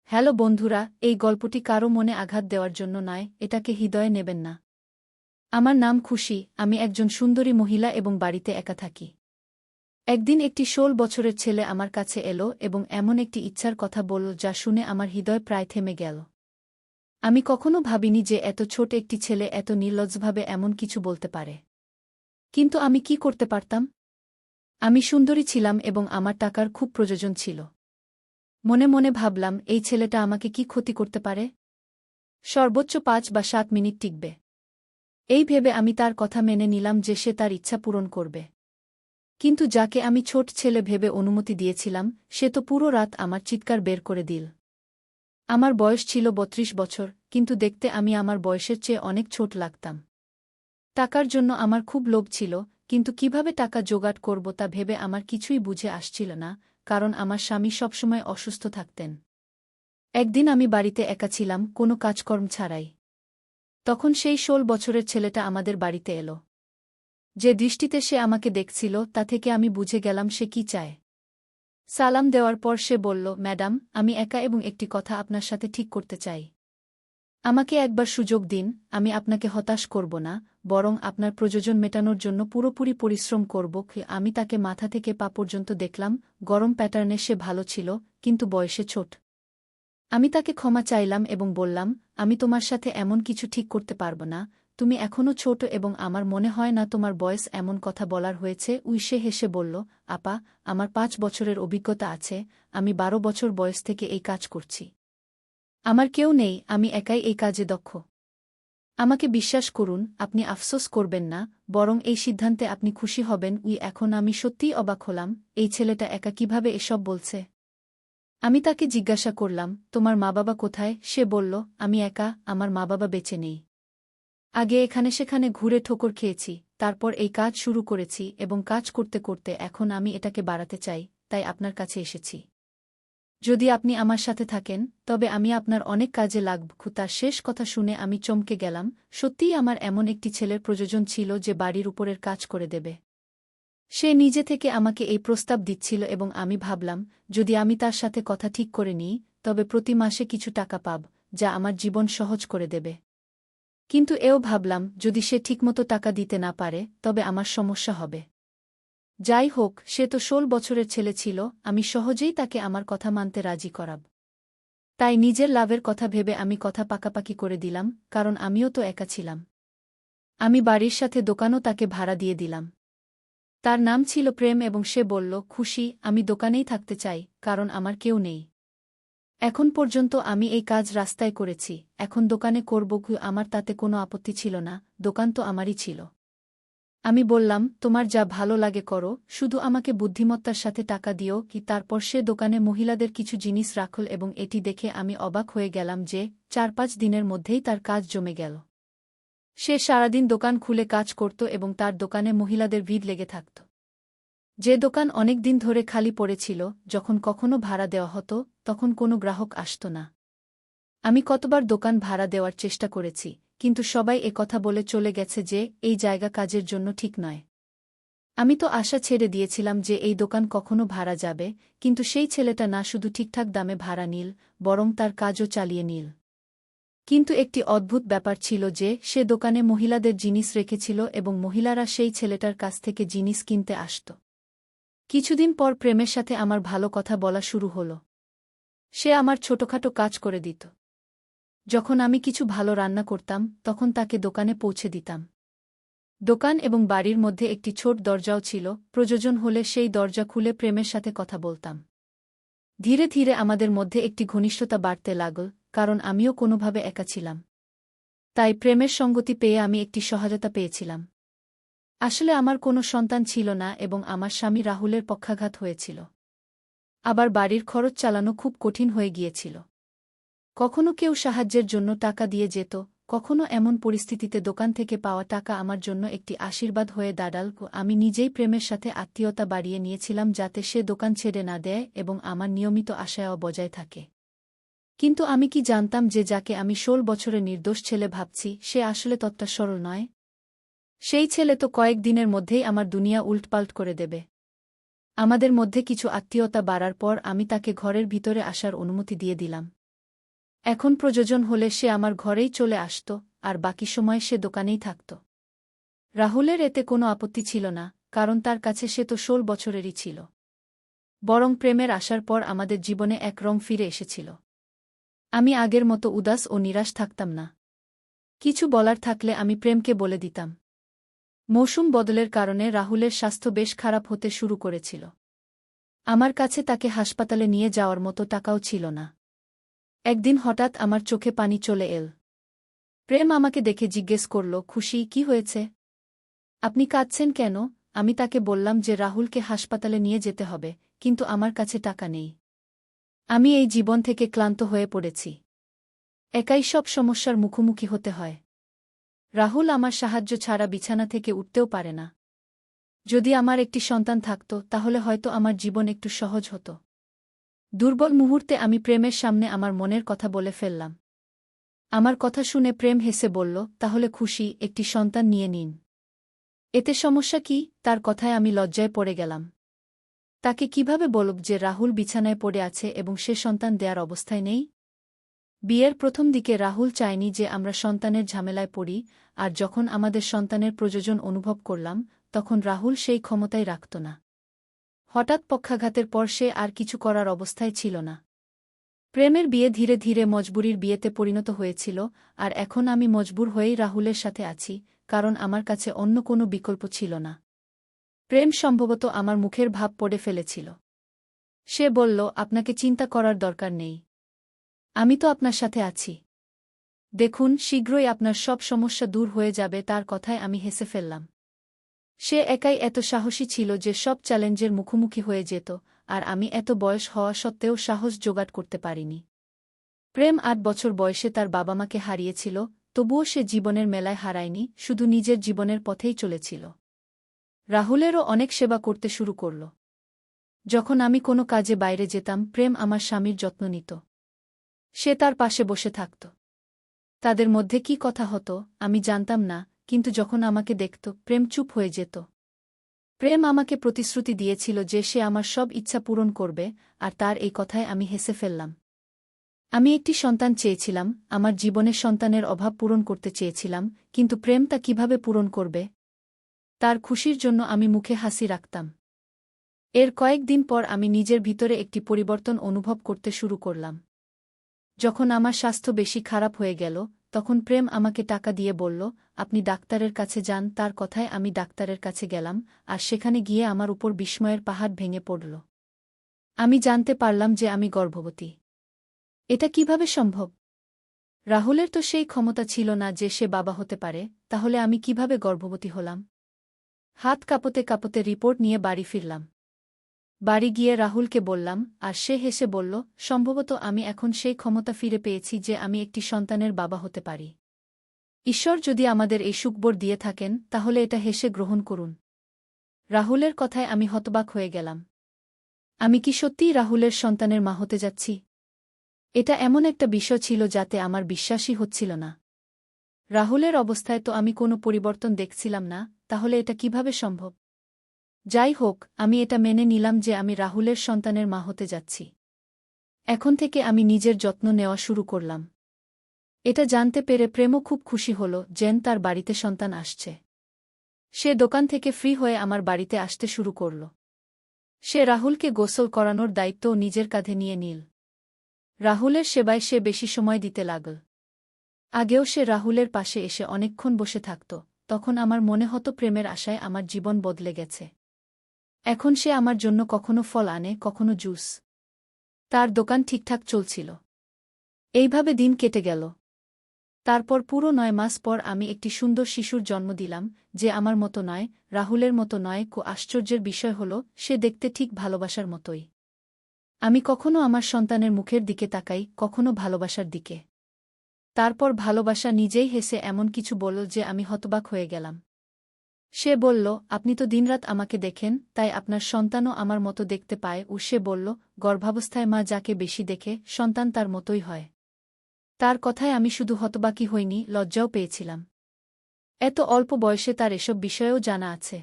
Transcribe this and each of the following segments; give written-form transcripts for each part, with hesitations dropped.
Hello বন্ধুরা, এই গল্পটি কারও মনে আঘাত দেওয়ার জন্য নয়, এটাকে হৃদয়ে নেবেন না। আমার নাম খুশি, আমি একজন সুন্দরী মহিলা এবং বাড়িতে একা থাকি। একদিন একটি ১৬ বছরের ছেলে আমার কাছে এলো এবং এমন একটি ইচ্ছার কথা বলল যা শুনে আমার হৃদয় প্রায় থেমে গেল। আমি কখনো ভাবিনি যে এত ছোট একটি ছেলে এত নির্লজ্জভাবে এমন কিছু বলতে পারে। কিন্তু আমি কি করতে পারতাম? আমি সুন্দরী ছিলাম এবং আমার টাকার খুব প্রয়োজন ছিল। মনে মনে ভাবলাম, এই ছেলেটা আমাকে কি ক্ষতি করতে পারে? সর্বোচ্চ ৫ বা ৭ মিনিট টিকবে। এই ভেবে আমি তার কথা মেনে নিলাম যে সে তার ইচ্ছা পূরণ করবে। কিন্তু যাকে আমি ছোট ছেলে ভেবে অনুমতি দিয়েছিলাম, সে তো পুরো রাত আমার চিৎকার বের করে দিল। আমার বয়স ছিল ৩২ বছর, কিন্তু দেখতে আমি আমার বয়সের চেয়ে অনেক ছোট লাগতাম। টাকার জন্য আমার খুব লোভ ছিল, কিন্তু কিভাবে টাকা জোগাড় করব তা ভেবে আমার কিছুই বুঝে আসছিল না, কারণ আমার স্বামী সবসময় অসুস্থ থাকতেন। একদিন আমি বাড়িতে একা ছিলাম, কোনো কাজকর্ম ছাড়াই। তখন সেই ১৬ বছরের ছেলেটা আমাদের বাড়িতে এলো। যে দৃষ্টিতে সে আমাকে দেখছিল তা থেকে আমি বুঝে গেলাম সে কি চায়। সালাম দেওয়ার পর সে বলল, ম্যাডাম, আমি একা এবং একটি কথা আপনার সাথে ঠিক করতে চাই। আমাকে একবার সুযোগ দিন, আমি আপনাকে হতাশ করব না, বরং আপনার প্রয়োজন মেটানোর জন্য পুরোপুরি পরিশ্রম করব। আমি তাকে মাথা থেকে পা পর্যন্ত দেখলাম, গরম প্যাটার্নে সে ভালো ছিল, কিন্তু বয়সে ছোট। আমি তাকে ক্ষমা চাইলাম এবং বললাম, আমি তোমার সাথে এমন কিছু ঠিক করতে পারব না, তুমি এখনও ছোট এবং আমার মনে হয় না তোমার বয়স এমন কথা বলার হয়েছে। সে হেসে বলল, আপা, আমার ৫ বছরের অভিজ্ঞতা আছে, আমি ১২ বছর বয়স থেকে এই কাজ করছি। আমার কেউ নেই, আমি একাই এই কাজে দক্ষ। আমাকে বিশ্বাস করুন, আপনি আফসোস করবেন না, বরং এই সিদ্ধান্তে আপনি খুশি হবেন। এখন আমি সত্যিই অবাক হলাম, এই ছেলেটা একা কিভাবে এসব বলছে। আমি তাকে জিজ্ঞাসা করলাম, তোমার মা-বাবা কোথায়? সে বলল, আমি একা, আমার মা-বাবা বেঁচে নেই। আগে এখানে সেখানে ঘুরে ঠোকর খেয়েছি, তারপর এই কাজ শুরু করেছি এবং কাজ করতে করতে এখন আমি এটাকে বাড়াতে চাই, তাই আপনার কাছে এসেছি। যদি আপনি আমার সাথে থাকেন, তবে আমি আপনার অনেক কাজে লাগব। তার শেষ কথা শুনে আমি চমকে গেলাম, সত্যিই আমার এমন একটি ছেলের প্রয়োজন ছিল যে বাড়ির উপরের কাজ করে দেবে। সে নিজে থেকে আমাকে এই প্রস্তাব দিচ্ছিল এবং আমি ভাবলাম, যদি আমি তার সাথে কথা ঠিক করে নিই, তবে প্রতি মাসে কিছু টাকা পাব, যা আমার জীবন সহজ করে দেবে। কিন্তু এও ভাবলাম, যদি সে ঠিকমতো টাকা দিতে না পারে, তবে আমার সমস্যা হবে। যাই হোক, সে তো ১৬ বছরের ছেলে ছিল, আমি সহজেই তাকে আমার কথা মানতে রাজি করাব। তাই নিজের লাভের কথা ভেবে আমি কথা পাকাপাকি করে দিলাম, কারণ আমিও তো একা ছিলাম। আমি বাড়ির সাথে দোকানও তাকে ভাড়া দিয়ে দিলাম। তার নাম ছিল প্রেম এবং সে বলল, খুশি, আমি দোকানেই থাকতে চাই, কারণ আমার কেউ নেই। এখন পর্যন্ত আমি এই কাজ রাস্তায় করেছি, এখন দোকানে করব। আমার তাতে কোনো আপত্তি ছিল না, দোকান তো আমারই ছিল। আমি বললাম, তোমার যা ভালো লাগে করো, শুধু আমাকে বুদ্ধিমত্তার সাথে টাকা দিও। তারপর সে দোকানে মহিলাদের কিছু জিনিস রাখল এবং এটি দেখে আমি অবাক হয়ে গেলাম যে ৪-৫ দিনের মধ্যেই তার কাজ জমে গেল। সে সারাদিন দোকান খুলে কাজ করত এবং তার দোকানে মহিলাদের ভিড় লেগে থাকত। যে দোকান অনেক দিন ধরে খালি পড়েছিল, যখন কখনো ভাড়া দেওয়া হতো, তখন কোনো গ্রাহক আসত না। আমি কতবার দোকান ভাড়া দেওয়ার চেষ্টা করেছি, কিন্তু সবাই কথা বলে চলে গেছে যে এই জায়গা কাজের জন্য ঠিক নয়। আমি তো আশা ছেড়ে দিয়েছিলাম যে এই দোকান কখনো ভাড়া যাবে, কিন্তু সেই ছেলেটা না শুধু ঠিকঠাক দামে ভাড়া নিল, বরং তার কাজও চালিয়ে নিল। কিন্তু একটি অদ্ভুত ব্যাপার ছিল যে সে দোকানে মহিলাদের জিনিস রেখেছিল এবং মহিলারা সেই ছেলেটার কাছ থেকে জিনিস কিনতে আসত। কিছুদিন পর প্রেমের সাথে আমার ভালো কথা বলা শুরু হল। সে আমার ছোটখাটো কাজ করে দিত। যখন আমি কিছু ভালো রান্না করতাম, তখন তাকে দোকানে পৌঁছে দিতাম। দোকান এবং বাড়ির মধ্যে একটি ছোট দরজাও ছিল, প্রয়োজন হলে সেই দরজা খুলে প্রেমের সাথে কথা বলতাম। ধীরে ধীরে আমাদের মধ্যে একটি ঘনিষ্ঠতা বাড়তে লাগল, কারণ আমিও কোনোভাবে একা ছিলাম। তাই প্রেমের সঙ্গতি পেয়ে আমি একটি সহায়তা পেয়েছিলাম। আসলে আমার কোনো সন্তান ছিল না এবং আমার স্বামী রাহুলের পক্ষাঘাত হয়েছিল। আবার বাড়ির খরচ চালানো খুব কঠিন হয়ে গিয়েছিল। কখনো কেউ সাহায্যের জন্য টাকা দিয়ে যেত, কখনো এমন পরিস্থিতিতে দোকান থেকে পাওয়া টাকা আমার জন্য একটি আশীর্বাদ হয়ে দাঁড়াল। আমি নিজেই প্রেমের সাথে আত্মীয়তা বাড়িয়ে নিয়েছিলাম যাতে সে দোকান ছেড়ে না দেয় এবং আমার নিয়মিত আশাও বজায় থাকে। কিন্তু আমি কি জানতাম যে যাকে আমি ১৬ বছরের নির্দোষ ছেলে ভাবছি, সে আসলে ততটা সরল নয়। সেই ছেলে তো কয়েক দিনের মধ্যেই আমার দুনিয়া উল্টপাল্ট করে দেবে। আমাদের মধ্যে কিছু আত্মীয়তা বাড়ার পর আমি তাকে ঘরের ভিতরে আসার অনুমতি দিয়ে দিলাম। এখন প্রয়োজন হলে সে আমার ঘরেই চলে আসত, আর বাকি সময় সে দোকানেই থাকত। রাহুলের এতে কোনো আপত্তি ছিল না, কারণ তার কাছে সে তো 16 বছরেরই ছিল। বরং প্রেমের আসার পর আমাদের জীবনে এক রং ফিরে এসেছিল। আমি আগের মতো উদাস ও নিরাশ থাকতাম না। কিছু বলার থাকলে আমি প্রেমকে বলে দিতাম। মৌসুম বদলের কারণে রাহুলের স্বাস্থ্য বেশ খারাপ হতে শুরু করেছিল। আমার কাছে তাকে হাসপাতালে নিয়ে যাওয়ার মতো টাকাও ছিল না। একদিন হঠাৎ আমার চোখে পানি চলে এল। প্রেম আমাকে দেখে জিজ্ঞেস করল, খুশি, কি হয়েছে? আপনি কাঁদছেন কেন? আমি তাকে বললাম যে রাহুলকে হাসপাতালে নিয়ে যেতে হবে, কিন্তু আমার কাছে টাকা নেই। আমি এই জীবন থেকে ক্লান্ত হয়ে পড়েছি। একাই সব সমস্যার মুখোমুখি হতে হয়। রাহুল আমার সাহায্য ছাড়া বিছানা থেকে উঠতেও পারে না। যদি আমার একটি সন্তান থাকত, তাহলে হয়তো আমার জীবন একটু সহজ হতো। দুর্বল মুহূর্তে আমি প্রেমের সামনে আমার মনের কথা বলে ফেললাম। আমার কথা শুনে প্রেম হেসে বলল, তাহলে খুশি, একটি সন্তান নিয়ে নিন। এতে সমস্যা কি? তার কথায় আমি লজ্জায় পড়ে গেলাম। তাকে কিভাবে বলব যে রাহুল বিছানায় পড়ে আছে এবং সে সন্তান দেয়ার অবস্থায় নেই? বিয়ের প্রথম দিকে রাহুল চায়নি যে আমরা সন্তানের ঝামেলায় পড়ি, আর যখন আমাদের সন্তানের প্রয়োজন অনুভব করলাম, তখন রাহুল সেই ক্ষমতাই রাখত না। হঠাৎ পক্ষাঘাতের পর সে আর কিছু করার অবস্থায় ছিল না। প্রেমের বিয়ে ধীরে ধীরে মজবুরির বিয়েতে পরিণত হয়েছিল, আর এখন আমি মজবুর হয়েই রাহুলের সাথে আছি, কারণ আমার কাছে অন্য কোনো বিকল্প ছিল না। প্রেম সম্ভবত আমার মুখের ভাব পড়ে ফেলেছিল। সে বলল, আপনাকে চিন্তা করার দরকার নেই। আমি তো আপনার সাথে আছি। দেখুন, শীঘ্রই আপনার সব সমস্যা দূর হয়ে যাবে। তার কথায় আমি হেসে ফেললাম। সে একাই এত সাহসী ছিল যে সব চ্যালেঞ্জের মুখোমুখি হয়ে যেত, আর আমি এত বয়স হওয়া সত্ত্বেও সাহস জোগাড় করতে পারিনি। প্রেম 8 বছর বয়সে তার বাবা-মাকে হারিয়েছিল, তবুও সে জীবনের মেলায় হারায়নি, শুধু নিজের জীবনের পথেই চলেছিল। রাহুলেরও অনেক সেবা করতে শুরু করল। যখন আমি কোনো কাজে বাইরে যেতাম, প্রেম আমার স্বামীর যত্ন নিত। সে তার পাশে বসে থাকত। তাদের মধ্যে কি কথা হতো আমি জানতাম না, কিন্তু যখন আমাকে দেখত, প্রেম চুপ হয়ে যেত। প্রেম আমাকে প্রতিশ্রুতি দিয়েছিল যে সে আমার সব ইচ্ছা পূরণ করবে, আর তার এই কথায় আমি হেসে ফেললাম। আমি একটি সন্তান চেয়েছিলাম, আমার জীবনের সন্তানের অভাব পূরণ করতে চেয়েছিলাম, কিন্তু প্রেম তা কিভাবে পূরণ করবে? তার খুশির জন্য আমি মুখে হাসি রাখতাম। এর কয়েকদিন পর আমি নিজের ভিতরে একটি পরিবর্তন অনুভব করতে শুরু করলাম। যখন আমার স্বাস্থ্য বেশি খারাপ হয়ে গেল, তখন প্রেম আমাকে টাকা দিয়ে বলল, আপনি ডাক্তারের কাছে যান। তার কথায় আমি ডাক্তারের কাছে গেলাম, আর সেখানে গিয়ে আমার উপর বিস্ময়ের পাহাড় ভেঙে পড়ল। আমি জানতে পারলাম যে আমি গর্ভবতী। এটা কিভাবে সম্ভব? রাহুলের তো সেই ক্ষমতা ছিল না যে সে বাবা হতে পারে, তাহলে আমি কিভাবে গর্ভবতী হলাম? হাত কাঁপতে কাঁপতে রিপোর্ট নিয়ে বাড়ি ফিরলাম। বাড়ি গিয়ে রাহুলকে বললাম, আর সে হেসে বলল, সম্ভবত আমি এখন সেই ক্ষমতা ফিরে পেয়েছি যে আমি একটি সন্তানের বাবা হতে পারি। ঈশ্বর যদি আমাদের এই সুখবর দিয়ে থাকেন, তাহলে এটা হেসে গ্রহণ করুন। রাহুলের কথায় আমি হতবাক হয়ে গেলাম। আমি কি সত্যিই রাহুলের সন্তানের মা হতে যাচ্ছি? এটা এমন একটা বিষয় ছিল যাতে আমার বিশ্বাসই হচ্ছিল না। রাহুলের অবস্থায় তো আমি কোনো পরিবর্তন দেখছিলাম না, তাহলে এটা কিভাবে সম্ভব? যাই হোক, আমি এটা মেনে নিলাম যে আমি রাহুলের সন্তানের মা হতে যাচ্ছি। এখন থেকে আমি নিজের যত্ন নেওয়া শুরু করলাম। এটা জানতে পেরে প্রেমও খুব খুশি হল যেন তার বাড়িতে সন্তান আসছে। সে দোকান থেকে ফ্রি হয়ে আমার বাড়িতে আসতে শুরু করল। সে রাহুলকে গোসল করানোর দায়িত্বও নিজের কাঁধে নিয়ে নিল। রাহুলের সেবায় সে বেশি সময় দিতে লাগল। আগেও সে রাহুলের পাশে এসে অনেকক্ষণ বসে থাকত, তখন আমার মনে হতো প্রেমের আশায় আমার জীবন বদলে গেছে। এখন সে আমার জন্য কখনো ফল আনে, কখনো জুস। তার দোকান ঠিকঠাক চলছিল। এইভাবে দিন কেটে গেল। তারপর পুরো 9 মাস পর আমি একটি সুন্দর শিশুর জন্ম দিলাম, যে আমার মতো নয়, রাহুলের মতো নয়। আশ্চর্যের বিষয় হল, সে দেখতে ঠিক ভালোবাসার মতোই। আমি কখনো আমার সন্তানের মুখের দিকে তাকাই, কখনো ভালোবাসার দিকে। তারপর ভালোবাসা নিজেই হেসে এমন কিছু বলল যে আমি হতবাক হয়ে গেলাম। সে বলল, আপনি তো দিনরাত আমাকে দেখেন, তাই আপনার সন্তানও আমার মতো দেখতে পায়। সে বলল, গর্ভাবস্থায় মা যাকে বেশি দেখে, সন্তান তার মতোই হয়। তার কথায় আমি শুধু হতবাকই হইনি, লজ্জাও পেয়েছিলাম। এত অল্প বয়সে তার এসব বিষয়েও জানা আছে।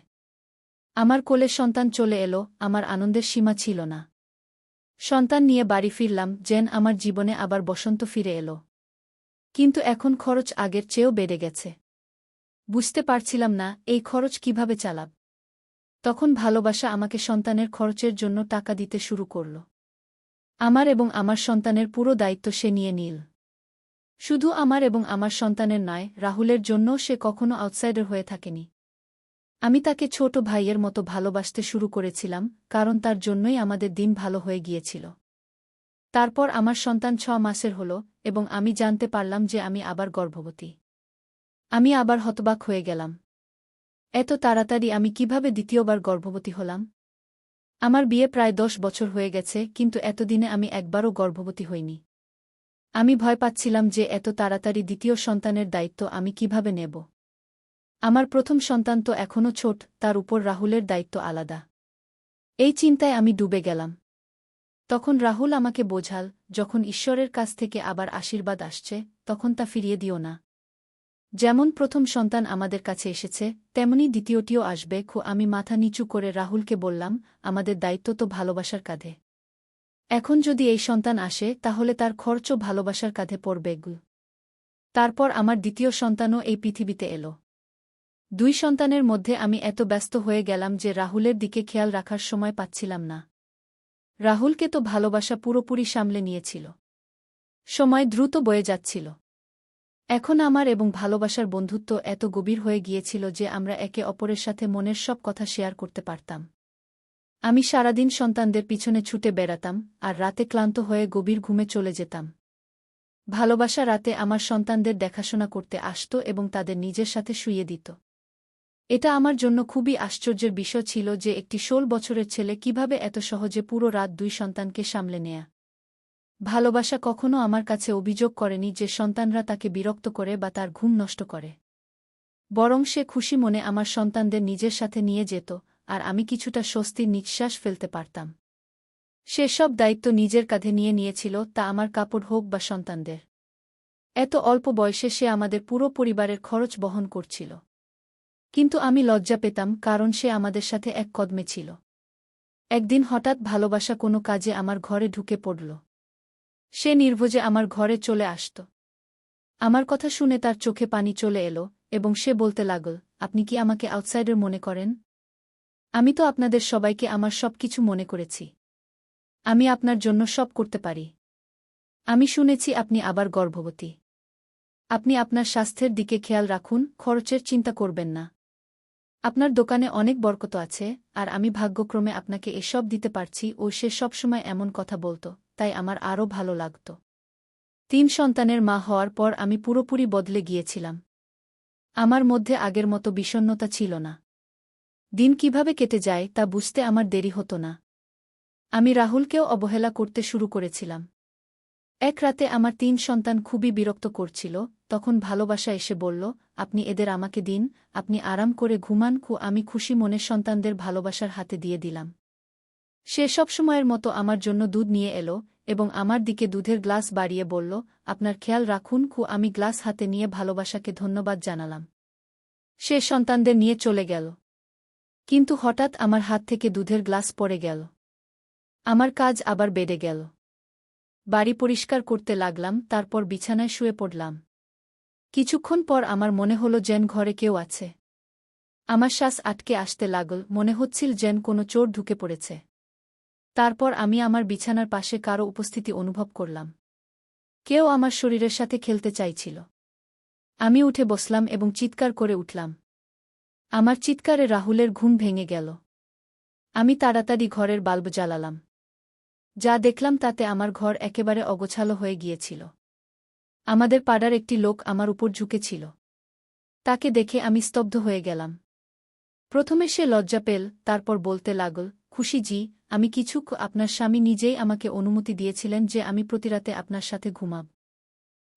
আমার কোলে সন্তান চলে এলো, আমার আনন্দের সীমা ছিল না। সন্তান নিয়ে বাড়ি ফিরলাম, যেন আমার জীবনে আবার বসন্ত ফিরে এলো। কিন্তু এখন খরচ আগের চেয়েও বেড়ে গেছে। বুঝতে পারছিলাম না এই খরচ কিভাবে চালাব। তখন ভালোবাসা আমাকে সন্তানের খরচের জন্য টাকা দিতে শুরু করল। আমার এবং আমার সন্তানের পুরো দায়িত্ব সে নিয়ে নিল। শুধু আমার এবং আমার সন্তানের নয়, রাহুলের জন্যও সে কখনো আউটসাইডার হয়ে থাকেনি। আমি তাকে ছোট ভাইয়ের মতো ভালোবাসতে শুরু করেছিলাম, কারণ তার জন্যই আমাদের দিন ভালো হয়ে গিয়েছিল। তারপর আমার সন্তান 6 মাসের হল এবং আমি জানতে পারলাম যে আমি আবার গর্ভবতী। আমি আবার হতবাক হয়ে গেলাম। এত তাড়াতাড়ি আমি কিভাবে দ্বিতীয়বার গর্ভবতী হলাম? আমার বিয়ে প্রায় 10 বছর হয়ে গেছে, কিন্তু এতদিনে আমি একবারও গর্ভবতী হইনি। আমি ভয় পাচ্ছিলাম যে এত তাড়াতাড়ি দ্বিতীয় সন্তানের দায়িত্ব আমি কিভাবে নেব। আমার প্রথম সন্তান তো এখনও ছোট, তার উপর রাহুলের দায়িত্ব আলাদা। এই চিন্তায় আমি ডুবে গেলাম। তখন রাহুল আমাকে বোঝাল, যখন ঈশ্বরের কাছ থেকে আবার আশীর্বাদ আসছে, তখন তা ফিরিয়ে দিও না। যেমন প্রথম সন্তান আমাদের কাছে এসেছে, তেমনি দ্বিতীয়টিও আসবে। আমি মাথা নিচু করে রাহুলকে বললাম, আমাদের দায়িত্ব তো ভালোবাসার কাঁধে। এখন যদি এই সন্তান আসে, তাহলে তার খরচও ভালোবাসার কাঁধে পড়বে। তারপর আমার দ্বিতীয় সন্তানও এই পৃথিবীতে এলো। 2 সন্তানের মধ্যে আমি এত ব্যস্ত হয়ে গেলাম যে রাহুলের দিকে খেয়াল রাখার সময় পাচ্ছিলাম না। রাহুলকে তো ভালোবাসা পুরোপুরি সামলে নিয়েছিল। সময় দ্রুত বয়ে যাচ্ছিল। এখন আমার এবং ভালোবাসার বন্ধুত্ব এত গভীর হয়ে গিয়েছিল যে আমরা একে অপরের সাথে মনের সব কথা শেয়ার করতে পারতাম। আমি সারাদিন সন্তানদের পিছনে ছুটে বেড়াতাম, আর রাতে ক্লান্ত হয়ে গভীর ঘুমে চলে যেতাম। ভালোবাসা রাতে আমার সন্তানদের দেখাশোনা করতে আসত এবং তাদের নিজের সাথে শুইয়ে দিত। এটা আমার জন্য খুবই আশ্চর্যের বিষয় ছিল যে একটি 16 বছরের ছেলে কিভাবে এত সহজে পুরো রাত 2 সন্তানকে সামলে নেয়া। ভালোবাসা কখনো আমার কাছে অভিযোগ করেনি যে সন্তানরা তাকে বিরক্ত করে বা তার ঘুম নষ্ট করে। বরং সে খুশি মনে আমার সন্তানদের নিজের সাথে নিয়ে যেত, আর আমি কিছুটা স্বস্তির নিঃশ্বাস ফেলতে পারতাম। সে সব দায়িত্ব নিজের কাঁধে নিয়ে নিয়েছিল, তা আমার কাপড় হোক বা সন্তানদের। এত অল্প বয়সে সে আমাদের পুরো পরিবারের খরচ বহন করছিল। কিন্তু আমি লজ্জা পেতাম, কারণ সে আমাদের সাথে এক কদমে ছিল। একদিন হঠাৎ ভালোবাসা কোনো কাজে আমার ঘরে ঢুকে পড়ল। সে নির্ভয়ে আমার ঘরে চলে আসত। আমার কথা শুনে তার চোখে পানি চলে এলো এবং সে বলতে লাগল, আপনি কি আমাকে আউটসাইডার মনে করেন? আমি তো আপনাদের সবাইকে আমার সব কিছু মনে করেছি। আমি আপনার জন্য সব করতে পারি। আমি শুনেছি আপনি আবার গর্ভবতী। আপনি আপনার স্বাস্থ্যের দিকে খেয়াল রাখুন, খরচের চিন্তা করবেন না। আপনার দোকানে অনেক বরকত আছে, আর আমি ভাগ্যক্রমে আপনাকে এসব দিতে পারছি। ও সে সবসময় এমন কথা বলত, তাই আমার আরও ভালো লাগত। 3 সন্তানের মা হওয়ার পর আমি পুরোপুরি বদলে গিয়েছিলাম। আমার মধ্যে আগের মতো বিষণ্ণতা ছিল না। দিন কিভাবে কেটে যায় তা বুঝতে আমার দেরি হতো না। আমি রাহুলকেও অবহেলা করতে শুরু করেছিলাম। এক রাতে আমার 3 সন্তান খুবই বিরক্ত করছিল, তখন ভালোবাসা এসে বলল, আপনি এদের আমাকে দিন, আপনি আরাম করে ঘুমান। আমি খুশি মনে সন্তানদের ভালোবাসার হাতে দিয়ে দিলাম। সে সবসময়ের মতো আমার জন্য দুধ নিয়ে এলো এবং আমার দিকে দুধের গ্লাস বাড়িয়ে বলল, আপনার খেয়াল রাখুন। আমি গ্লাস হাতে নিয়ে ভালোবাসাকে ধন্যবাদ জানালাম। সে সন্তানদের নিয়ে চলে গেল। কিন্তু হঠাৎ আমার হাত থেকে দুধের গ্লাস পড়ে গেল। আমার কাজ আবার বেড়ে গেল। বাড়ি পরিষ্কার করতে লাগলাম, তারপর বিছানায় শুয়ে পড়লাম। কিছুক্ষণ পর আমার মনে হলো যেন ঘরে কেউ আছে। আমার শ্বাস আটকে আসতে লাগল, মনে হচ্ছিল যেন কোনো চোর ঢুকে পড়েছে। তারপর আমি আমার বিছানার পাশে কারো উপস্থিতি অনুভব করলাম। কেউ আমার শরীরের সাথে খেলতে চাইছিল। আমি উঠে বসলাম এবং চিৎকার করে উঠলাম। আমার চিৎকারে রাহুলের ঘুম ভেঙে গেল। আমি তাড়াতাড়ি ঘরের বাল্ব জ্বালালাম। যা দেখলাম তাতে আমার ঘর একেবারে অগোছালো হয়ে গিয়েছিল। আমাদের পাড়ার একটি লোক আমার উপর ঝুঁকেছিল। তাকে দেখে আমি স্তব্ধ হয়ে গেলাম। প্রথমে সে লজ্জা পেল, তারপর বলতে লাগল, খুশিজি, আমি কিছু আপনার স্বামী নিজেই আমাকে অনুমতি দিয়েছিলেন যে আমি প্রতিরাতে আপনার সাথে ঘুমাব।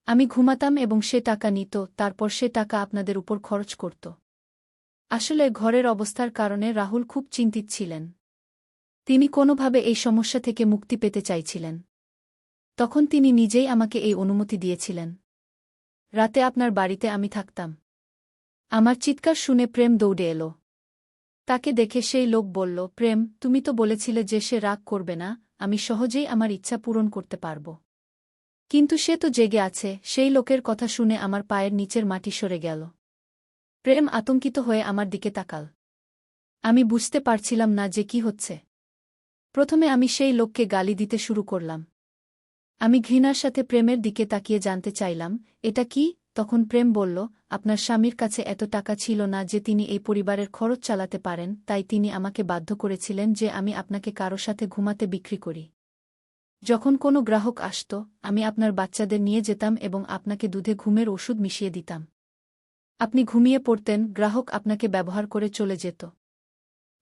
আমি ঘুমাতাম এবং সে টাকা নিত, তারপর সে টাকা আপনাদের উপর খরচ করত। আসলে ঘরের অবস্থার কারণে রাহুল খুব চিন্তিত ছিলেন। তিনি কোনোভাবে এই সমস্যা থেকে মুক্তি পেতে চাইছিলেন। তখন তিনি নিজেই আমাকে এই অনুমতি দিয়েছিলেন। রাতে আপনার বাড়িতে আমি থাকতাম। আমার চিৎকার শুনে প্রেম দৌড়ে এলো। তাকে দেখে সেই লোক বলল, প্রেম, তুমি তো বলেছিলে যে সে রাগ করবে না, আমি সহজেই আমার ইচ্ছা পূরণ করতে পারব। কিন্তু সে তো জেগে আছে। সেই লোকের কথা শুনে আমার পায়ের নিচের মাটি সরে গেল। প্রেম আতঙ্কিত হয়ে আমার দিকে তাকাল। আমি বুঝতে পারছিলাম না যে কি হচ্ছে। প্রথমে আমি সেই লোককে গালি দিতে শুরু করলাম। আমি ঘৃণার সাথে প্রেমের দিকে তাকিয়ে জানতে চাইলাম, এটা কি? তখন প্রেম বলল, আপনার স্বামীর কাছে এত টাকা ছিল না যে তিনি এই পরিবারের খরচ চালাতে পারেন, তাই তিনি আমাকে বাধ্য করেছিলেন যে আমি আপনাকে কারো সাথে ঘুমাতে বিক্রি করি। যখন কোনো গ্রাহক আসত, আমি আপনার বাচ্চাদের নিয়ে যেতাম এবং আপনাকে দুধে ঘুমের ওষুধ মিশিয়ে দিতাম। আপনি ঘুমিয়ে পড়তেন, গ্রাহক আপনাকে ব্যবহার করে চলে যেত।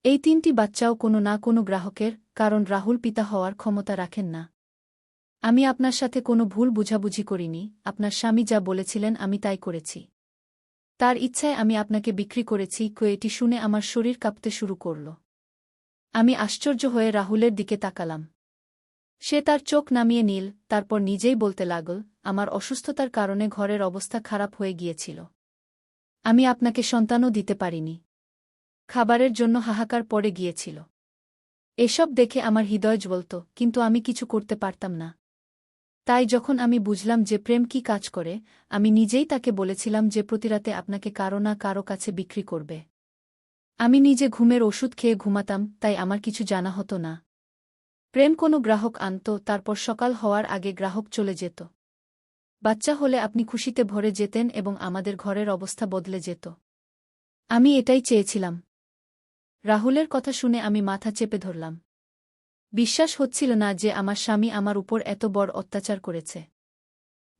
এই 3টি বাচ্চাও কোনো না কোনো গ্রাহকের, কারণ রাহুল পিতা হওয়ার ক্ষমতা রাখেন না। আমি আপনার সাথে কোনো ভুল বুঝাবুঝি করিনি, আপনার স্বামী যা বলেছিলেন আমি তাই করেছি। তার ইচ্ছায় আমি আপনাকে বিক্রি করেছি। এটি শুনে আমার শরীর কাঁপতে শুরু করল। আমি আশ্চর্য হয়ে রাহুলের দিকে তাকালাম। সে তার চোখ নামিয়ে নিল, তারপর নিজেই বলতে লাগল, আমার অসুস্থতার কারণে ঘরের অবস্থা খারাপ হয়ে গিয়েছিল। আমি আপনাকে সন্তানও দিতে পারিনি। খাবারের জন্য হাহাকার পড়ে গিয়েছিল। এসব দেখে আমার হৃদয় জ্বলত, কিন্তু আমি কিছু করতে পারতাম না। তাই যখন আমি বুঝলাম যে প্রেম কি কাজ করে, আমি নিজেই তাকে বলেছিলাম যে প্রতিরাতে আপনাকে কারো না কারো কাছে বিক্রি করবে। আমি নিজে ঘুমের ওষুধ খেয়ে ঘুমাতাম, তাই আমার কিছু জানা হতো না। প্রেম কোনো গ্রাহক আনত, তারপর সকাল হওয়ার আগে গ্রাহক চলে যেত। বাচ্চা হলে আপনি খুশিতে ভরে যেতেন এবং আমাদের ঘরের অবস্থা বদলে যেত। আমি এটাই চেয়েছিলাম। রাহুলের কথা শুনে আমি মাথা চেপে ধরলাম। বিশ্বাস হচ্ছিল না যে আমার স্বামী আমার উপর এত বড় অত্যাচার করেছে।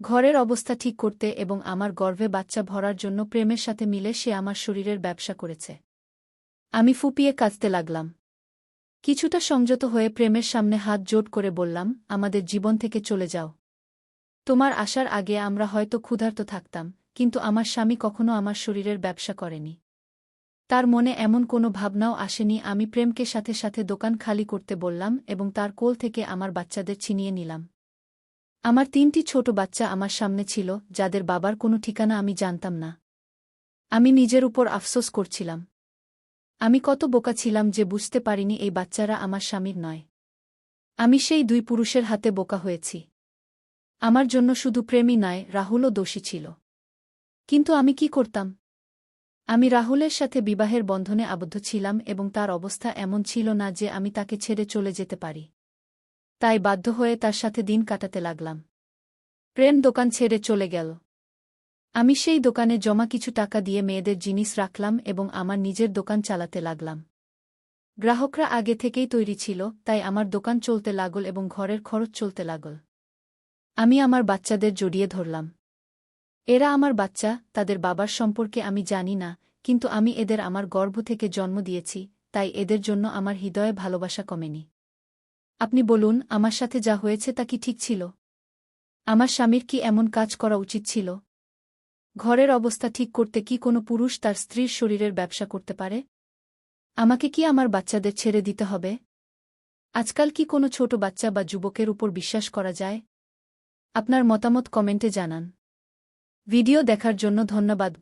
ঘরের অবস্থা ঠিক করতে এবং আমার গর্ভে বাচ্চা ভরার জন্য প্রেমের সাথে মিলে সে আমার শরীরের ব্যবসা করেছে। আমি ফুপিয়ে কাঁদতে লাগলাম। কিছুটা সংযত হয়ে প্রেমের সামনে হাত জোড় করে বললাম, আমাদের জীবন থেকে চলে যাও। তোমার আসার আগে আমরা হয়তো ক্ষুধার্ত থাকতাম, কিন্তু আমার স্বামী কখনো আমার শরীরের ব্যবসা করেনি। তার মনে এমন কোনো ভাবনাও আসেনি। আমি প্রেমকে সাথে সাথে দোকান খালি করতে বললাম এবং তার কোল থেকে আমার বাচ্চাদের ছিনিয়ে নিলাম। আমার 3টি ছোট বাচ্চা আমার সামনে ছিল, যাদের বাবার কোনো ঠিকানা আমি জানতাম না। আমি নিজের উপর আফসোস করছিলাম। আমি কত বোকা ছিলাম যে বুঝতে পারিনি এই বাচ্চারা আমার স্বামীর নয়। আমি সেই 2 পুরুষের হাতে বোকা হয়েছি। আমার জন্য শুধু প্রেমই নয়, রাহুলও দোষী ছিল। কিন্তু আমি কি করতাম? আমি রাহুলের সাথে বিবাহের বন্ধনে আবদ্ধ ছিলাম এবং তার অবস্থা এমন ছিল না যে আমি তাকে ছেড়ে চলে যেতে পারি। তাই বাধ্য হয়ে তার সাথে দিন কাটাতে লাগলাম। প্রেম দোকান ছেড়ে চলে গেল। আমি সেই দোকানে জমা কিছু টাকা দিয়ে মেয়েদের জিনিস রাখলাম এবং আমার নিজের দোকান চালাতে লাগলাম। গ্রাহকরা আগে থেকেই তৈরি ছিল, তাই আমার দোকান চলতে লাগল এবং ঘরের খরচ চলতে লাগল। আমি আমার বাচ্চাদের জড়িয়ে ধরলাম। এরা আমার বাচ্চা, তাদের বাবার সম্পর্কে আমি জানি না, কিন্তু আমি এদের আমার গর্ভ থেকে জন্ম দিয়েছি, তাই এদের জন্য আমার হৃদয়ে ভালোবাসা কমেনি। আপনি বলুন, আমার সাথে যা হয়েছে তা কি ঠিক ছিল? আমার স্বামীর কি এমন কাজ করা উচিত ছিল? ঘরের অবস্থা ঠিক করতে কি কোনো পুরুষ তার স্ত্রীর শরীরের ব্যবসা করতে পারে? আমাকে কি আমার বাচ্চাদের ছেড়ে দিতে হবে? আজকাল কি কোনো ছোট বাচ্চা বা যুবকের উপর বিশ্বাস করা যায়? আপনার মতামত কমেন্টে জানান। ভিডিও দেখার জন্য ধন্যবাদ।